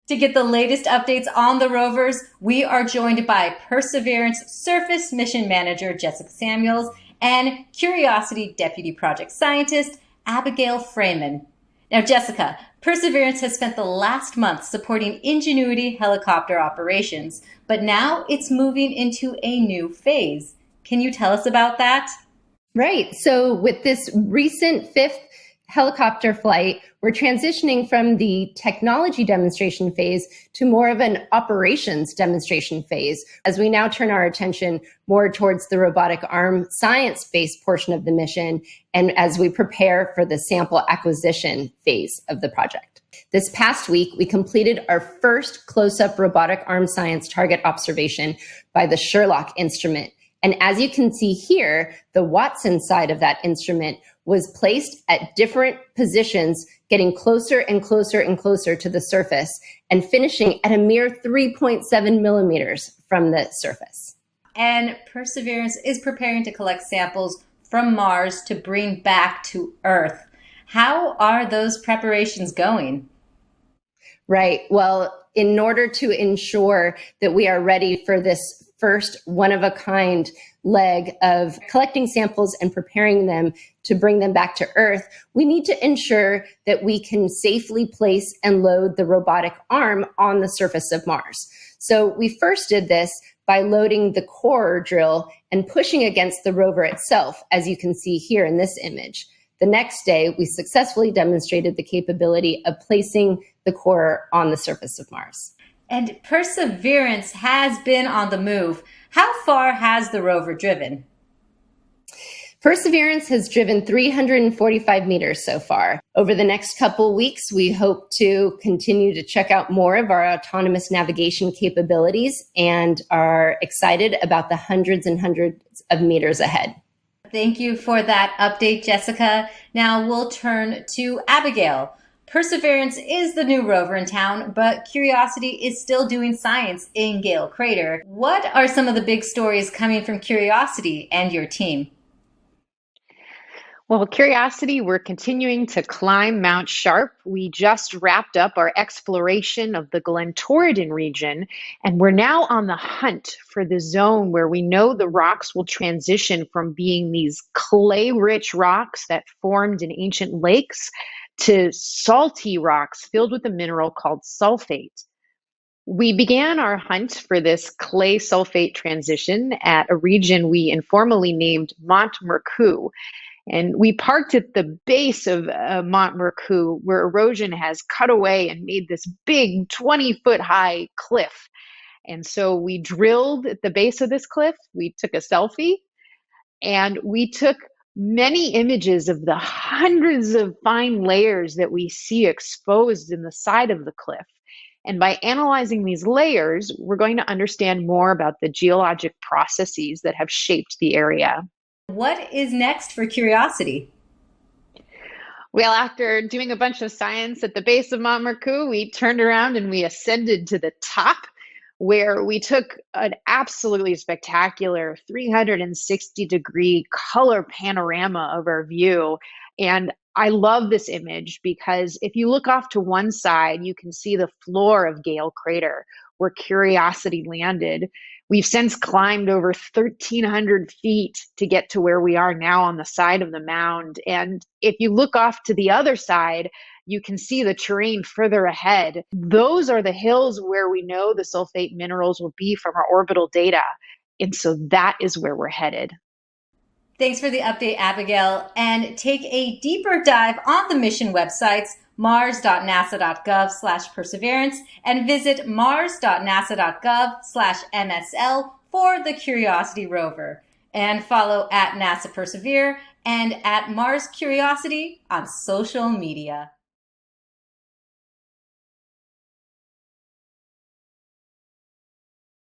To get the latest updates on the rovers, we are joined by Perseverance Surface Mission Manager Jessica Samuels and Curiosity Deputy Project Scientist Abigail Fraeman. Now, Jessica, Perseverance has spent the last month supporting Ingenuity helicopter operations, but now it's moving into a new phase. Can you tell us about that? Right. So with this recent fifth helicopter flight, we're transitioning from the technology demonstration phase to more of an operations demonstration phase, as we now turn our attention more towards the robotic arm science-based portion of the mission, and as we prepare for the sample acquisition phase of the project. This past week, we completed our first close-up robotic arm science target observation by the Sherlock instrument. And as you can see here, the Watson side of that instrument was placed at different positions, getting closer and closer and closer to the surface and finishing at a mere 3.7 millimeters from the surface. And Perseverance is preparing to collect samples from Mars to bring back to Earth. How are those preparations going? Right. Well, in order to ensure that we are ready for this first one-of-a-kind leg of collecting samples and preparing them to bring them back to Earth, we need to ensure that we can safely place and load the robotic arm on the surface of Mars. So we first did this by loading the core drill and pushing against the rover itself, as you can see here in this image. The next day, we successfully demonstrated the capability of placing the core on the surface of Mars. And Perseverance has been on the move. How far has the rover driven? Perseverance has driven 345 meters so far. Over the next couple weeks, we hope to continue to check out more of our autonomous navigation capabilities and are excited about the hundreds and hundreds of meters ahead. Thank you for that update, Jessica. Now we'll turn to Abigail. Perseverance is the new rover in town, but Curiosity is still doing science in Gale Crater. What are some of the big stories coming from Curiosity and your team? Well, Curiosity, we're continuing to climb Mount Sharp. We just wrapped up our exploration of the Glentorridon region, and we're now on the hunt for the zone where we know the rocks will transition from being these clay-rich rocks that formed in ancient lakes to salty rocks filled with a mineral called sulfate. We began our hunt for this clay sulfate transition at a region we informally named Mont Mercou. And we parked at the base of Mont Mercou, where erosion has cut away and made this big 20-foot high cliff. And so we drilled at the base of this cliff, we took a selfie, and we took many images of the hundreds of fine layers that we see exposed in the side of the cliff. And by analyzing these layers, we're going to understand more about the geologic processes that have shaped the area. What is next for Curiosity? Well, after doing a bunch of science at the base of Mont Mercou, we turned around and we ascended to the top, where we took an absolutely spectacular 360-degree color panorama of our view. And I love this image because if you look off to one side, you can see the floor of Gale Crater, where Curiosity landed. We've since climbed over 1,300 feet to get to where we are now on the side of the mound. And if you look off to the other side, you can see the terrain further ahead. Those are the hills where we know the sulfate minerals will be from our orbital data. And so that is where we're headed. Thanks for the update, Abigail. And take a deeper dive on the mission websites, mars.nasa.gov/perseverance and visit mars.nasa.gov/MSL for the Curiosity rover. And follow at NASA Persevere and at Mars Curiosity on social media.